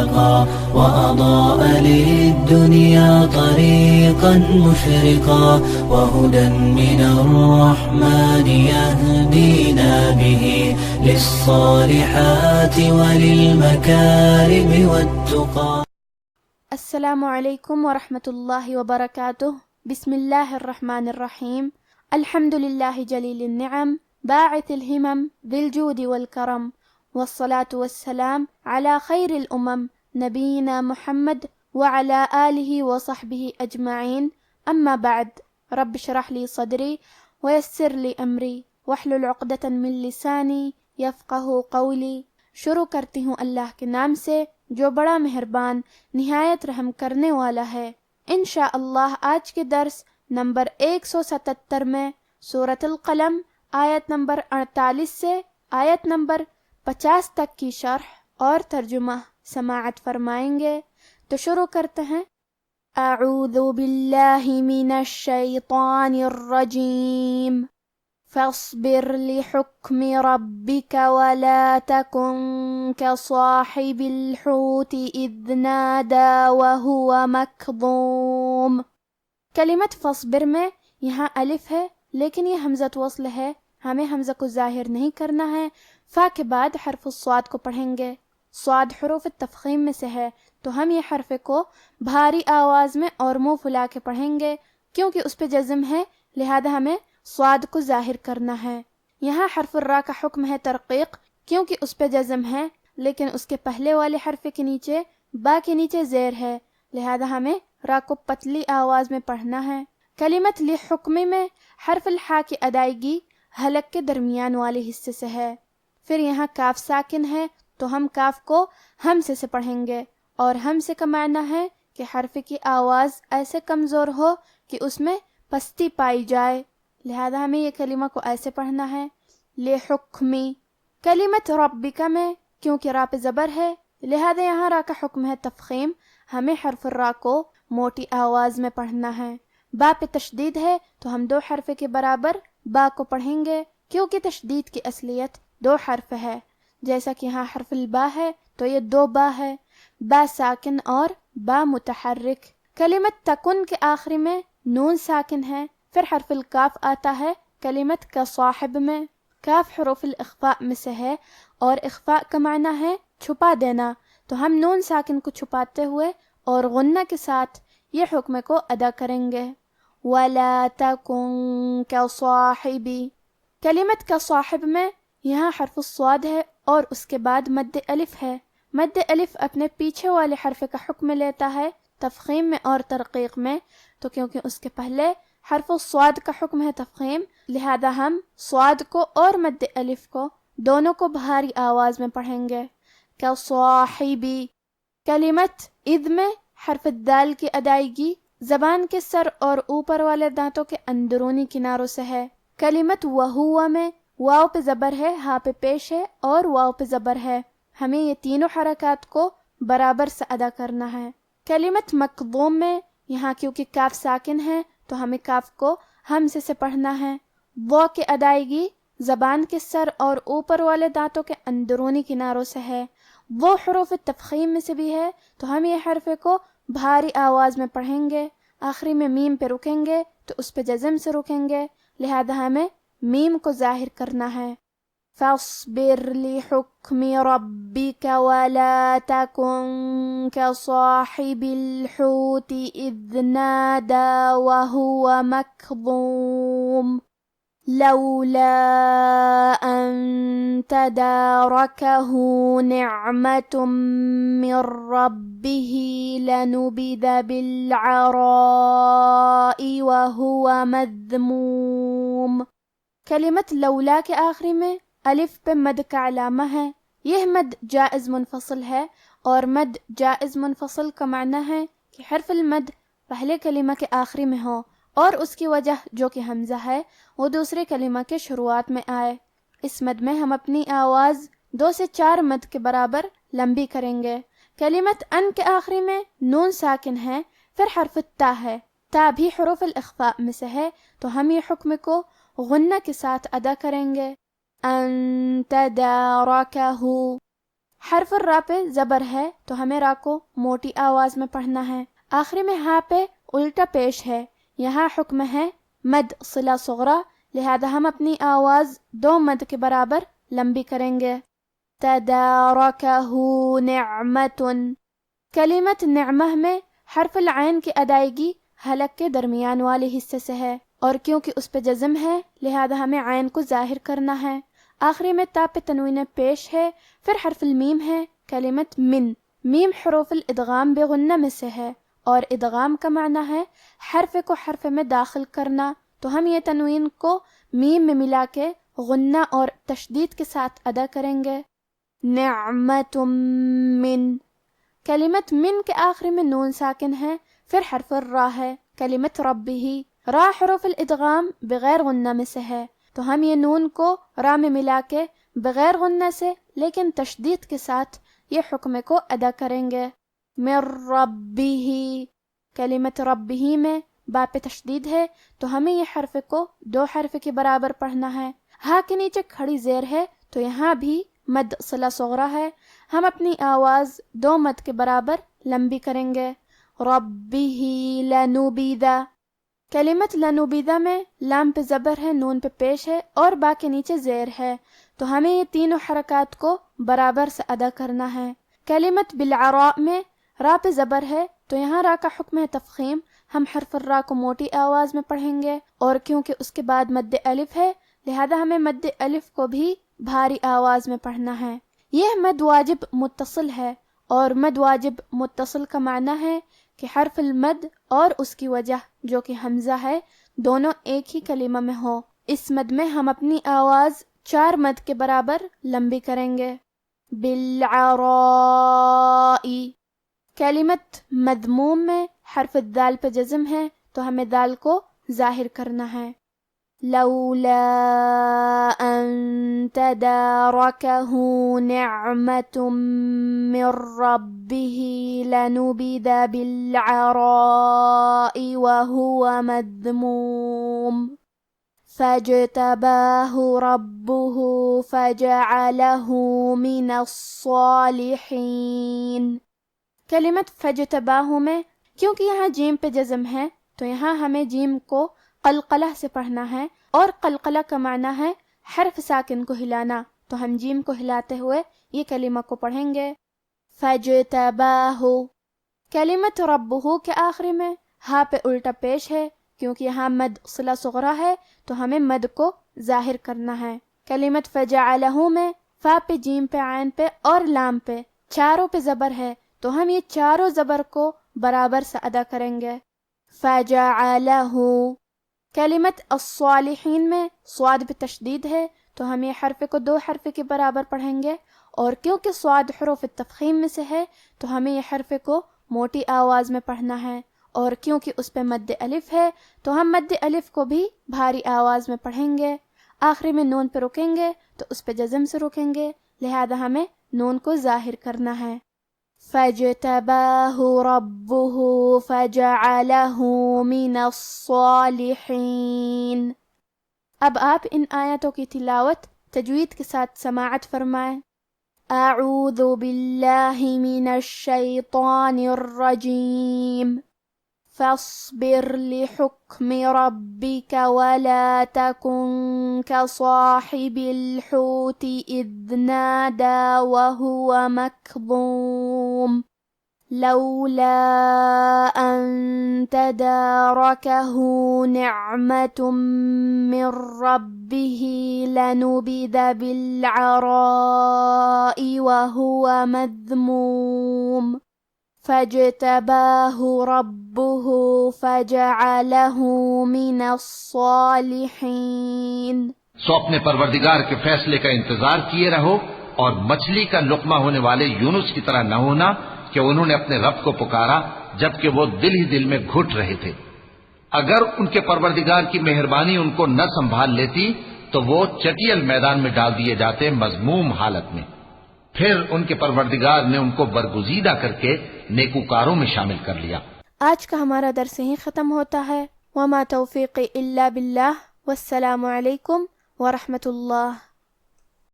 خلقا وأضاء للدنيا طريقا مشرقا وهدى من الرحمن يهدينا به للصالحات وللمكارم والتقى. السلام علیکم ورحمۃ اللہ وبرکاتہ. بسم اللہ الرحمن الرحیم. الحمد للہ جلیل النعم باعث الہمم ذی الجود والکرم والصلاة والسلام علی خیر الامم نبینا محمد وعلی آلہ وصحبہ اجمعین. اما بعد، رب اشرح لی صدری ویسر لی امری واحلل عقدۃ من لسانی یفقہ قولی. شروع کرتی ہوں اللہ کے نام سے جو بڑا مہربان نہایت رحم کرنے والا ہے. انشاءاللہ آج کے درس نمبر 177 میں سورۃ القلم آیت نمبر 48 سے آیت نمبر 50 تک کی شرح اور ترجمہ سماعت فرمائیں گے. تو شروع کرتے ہیں. اعوذ باللہ من الشیطان الرجیم. فاصبر لحکم ربک ولا تکن كصاحب الحوت اذ نادى وهو مکظوم. کلمت فاصبر میں یہاں الف ہے لیکن یہ حمزۃ وصل ہے، ہمیں حمزہ کو ظاہر نہیں کرنا ہے. فا کے بعد حرف الصاد کو پڑھیں گے. صاد حروف تفخیم میں سے ہے تو ہم یہ حرف کو بھاری آواز میں اور منہ پھلا کے پڑھیں گے کیونکہ اس پہ جزم ہے، لہذا ہمیں صاد کو ظاہر کرنا ہے. یہاں حرف الراء کا حکم ہے ترقیق کیونکہ اس پہ جزم ہے، لیکن اس کے پہلے والے حرف کے نیچے با کے نیچے زیر ہے، لہذا ہمیں را کو پتلی آواز میں پڑھنا ہے. کلمت لحکمی میں حرف الحا کی ادائیگی حلق کے درمیان والے حصے سے ہے. پھر یہاں کاف ساکن ہے تو ہم کاف کو ہمزے سے پڑھیں گے، اور ہمزے کا معنی ہے کہ حرف کی آواز ایسے کمزور ہو کہ اس میں پستی پائی جائے، لہذا ہمیں یہ کلمہ کو ایسے پڑھنا ہے لحکمی. کلمت ربک میں کیونکہ را پہ زبر ہے لہذا یہاں را کا حکم ہے تفخیم، ہمیں حرف الرا کو موٹی آواز میں پڑھنا ہے. با پہ تشدید ہے تو ہم 2 حرف کے برابر با کو پڑھیں گے کیونکہ تشدید کی اصلیت 2 حرف ہے. جیسا کہ یہاں حرف البا ہے تو یہ 2 با ہے، با ساکن اور با متحرک. کلمت تکن کے آخری میں نون ساکن ہے. پھر حرف الکاف آتا ہے کلمت کا صاحب میں. کاف حروف الاخفاء میں سے ہے اور اخفاء کا معنی ہے چھپا دینا، تو ہم نون ساکن کو چھپاتے ہوئے اور غنہ کے ساتھ یہ حکم کو ادا کریں گے. وَلَا تَكُن كَصَاحِبِ. کلمت کا صاحب میں یہاں حرف الصاد ہے اور اس کے بعد مد الف ہے. مد الف اپنے پیچھے والے حرف کا حکم لیتا ہے تفخیم میں اور ترقیق میں، تو کیونکہ اس کے پہلے حرف الصاد کا حکم ہے تفخیم، لہذا ہم صاد کو اور مد الف کو دونوں کو بھاری آواز میں پڑھیں گے. کصاحبی. کلمت اذ میں حرف الدال کی ادائیگی زبان کے سر اور اوپر والے دانتوں کے اندرونی کناروں سے ہے. کلمت وہو میں واو پہ زبر ہے، ہا پہ پیش ہے اور واو پہ زبر ہے، ہمیں یہ تینوں حرکات کو برابر سے ادا کرنا ہے. کلمت مکظوم میں یہاں کیونکہ کاف ساکن ہے تو ہمیں کاف کو ہمزے سے پڑھنا ہے. وہ کی ادائیگی زبان کے سر اور اوپر والے دانتوں کے اندرونی کناروں سے ہے. وہ حروف تفخیم میں سے بھی ہے تو ہم یہ حرف کو بھاری آواز میں پڑھیں گے. آخری میں میم پہ رکیں گے تو اس پہ جزم سے رکیں گے، لہذا ہمیں میم کو ظاہر کرنا ہے. فاصبر لحکم ربک ولا تکن كصاحب الحوت اذ نادى وهو مکظوم لولا ان تداركه نعمة من ربه لنبذ بالعراء وهو مذموم. کلمت لولا کے آخری میں الف پہ مد کا علامہ ہے. یہ مد جائز منفصل ہے اور مد جائز منفصل کا معنی ہے کہ حرف المد پہلے کلمہ کے آخری میں ہو اور اس کی وجہ جو کہ حمزہ ہے وہ دوسرے کلمہ کے شروعات میں آئے. اس مد میں ہم اپنی آواز 2 سے 4 مد کے برابر لمبی کریں گے. کلمت ان کے آخری میں نون ساکن ہے، پھر حرف التا ہے. تا بھی حروف الاخفاء میں سے ہے تو ہم یہ حکم کو غنہ کے ساتھ ادا کریں گے. ان تدارکہ. حرف را پہ زبر ہے تو ہمیں را کو موٹی آواز میں پڑھنا ہے. آخری میں ہا پہ الٹا پیش ہے. یہاں حکم ہے مد صلہ صغرا، لہذا ہم اپنی آواز 2 مد کے برابر لمبی کریں گے. تدارکہ نعمت. کلمت نعمہ میں حرف العین کی ادائیگی حلق کے درمیان والے حصے سے ہے، اور کیونکہ اس پہ جزم ہے لہذا ہمیں عین کو ظاہر کرنا ہے. آخری میں تا پہ تنوین پیش ہے. پھر حرف المیم ہے. کلمت من، میم حروف الادغام بغنہ میں سے ہے، اور ادغام کا معنی ہے حرف کو حرف میں داخل کرنا، تو ہم یہ تنوین کو میم میں ملا کے غنہ اور تشدید کے ساتھ ادا کریں گے. نعمت من. کلمت من کے آخری میں نون ساکن ہے. پھر حرف الرا ہے. کلمت ربہ، را حروف الادغام بغیر غنہ میں سے ہے، تو ہم یہ نون کو را میں ملا کے بغیر غنہ سے لیکن تشدید کے ساتھ یہ حکم کو ادا کریں گے. من ربہ. کلمت ربہ میں با پہ تشدید ہے، تو ہمیں یہ حرف کو 2 حرف کے برابر پڑھنا ہے. ہا کے نیچے کھڑی زیر ہے تو یہاں بھی مد صلہ صغرا ہے. ہم اپنی آواز 2 مد کے برابر لمبی کریں گے. ربہ لنبذ. کلمت لنبذ میں لام پہ زبر ہے، نون پہ پیش ہے اور با کے نیچے زیر ہے، تو ہمیں یہ تینوں حرکات کو برابر سے ادا کرنا ہے. کلمت بالعراء میں را پہ زبر ہے، تو یہاں را کا حکم ہے تفخیم. ہم حرف الرا کو موٹی آواز میں پڑھیں گے، اور کیونکہ اس کے بعد مد الف ہے لہذا ہمیں مد الف کو بھی بھاری آواز میں پڑھنا ہے. یہ مد واجب متصل ہے، اور مد واجب متصل کا معنی ہے کہ حرف المد اور اس کی وجہ جو کہ حمزہ ہے دونوں ایک ہی کلمہ میں ہو. اس مد میں ہم اپنی آواز 4 مد کے برابر لمبی کریں گے. بالعراء. کلمت مذموم میں حرف الدال پہ جزم ہے، تو ہمیں دال کو ظاہر کرنا ہے. لولا ان تدارکہ نعمت من ربہ لنبذ بالعراء وهو مذموم فاجتباہ ربہ فجعلہ من الصالحین. کلمت فجتباہ میں کیونکہ یہاں جیم پہ جزم ہے تو یہاں ہمیں جیم کو قلقلہ سے پڑھنا ہے، اور قلقلہ کا معنی ہے حرف ساکن کو ہلانا، تو ہم جیم کو ہلاتے ہوئے یہ کلمہ کو پڑھیں گے. فجتباہ. کلمت ربہ کے آخری میں ہا پہ الٹا پیش ہے، کیونکہ یہاں مد صلہ صغرا ہے تو ہمیں مد کو ظاہر کرنا ہے. کلمت فجعلہ میں فا پہ جیم پہ عین پہ اور لام پہ چاروں پہ زبر ہے، تو ہم یہ چاروں زبر کو برابر سے ادا کریں گے. فجعلہ. کلمت الصالحین میں صاد پہ تشدید ہے، تو ہم یہ حرف کو 2 حرف کے برابر پڑھیں گے، اور کیونکہ صاد حروف التفخیم میں سے ہے تو ہمیں یہ حرف کو موٹی آواز میں پڑھنا ہے، اور کیونکہ اس پہ مد الف ہے تو ہم مد الف کو بھی بھاری آواز میں پڑھیں گے. آخری میں نون پہ رکیں گے تو اس پہ جزم سے رکیں گے، لہذا ہمیں نون کو ظاہر کرنا ہے. فاجتباہ ربہ فجعلہ من الصالحین. اب آپ ان آیتوں کی تلاوت تجوید کے ساتھ سماعت فرمائیں. اعوذ باللہ من الشیطان الرجیم. فاصبر لحکم ربک ولا تکن كصاحب الحوت اذ نادى وهو مكظوم لولا ان تداركه نعمة من ربه لنبذ بالعراء وهو مذموم فاجتباہ ربہ فجعلہ من الصالحین. سو اپنے پروردگار کے فیصلے کا انتظار کیے رہو، اور مچھلی کا لقمہ ہونے والے یونس کی طرح نہ ہونا کہ انہوں نے اپنے رب کو پکارا جبکہ وہ دل ہی دل میں گھٹ رہے تھے. اگر ان کے پروردگار کی مہربانی ان کو نہ سنبھال لیتی تو وہ چٹیل میدان میں ڈال دیے جاتے مذموم حالت میں. پھر ان کے پروردگار نے ان کو برگزیدہ کر کے نیکوکاروں میں شامل کر لیا. آج کا ہمارا درس یہیں ختم ہوتا ہے. وما توفیقی الا باللہ. والسلام علیکم ورحمۃ اللہ.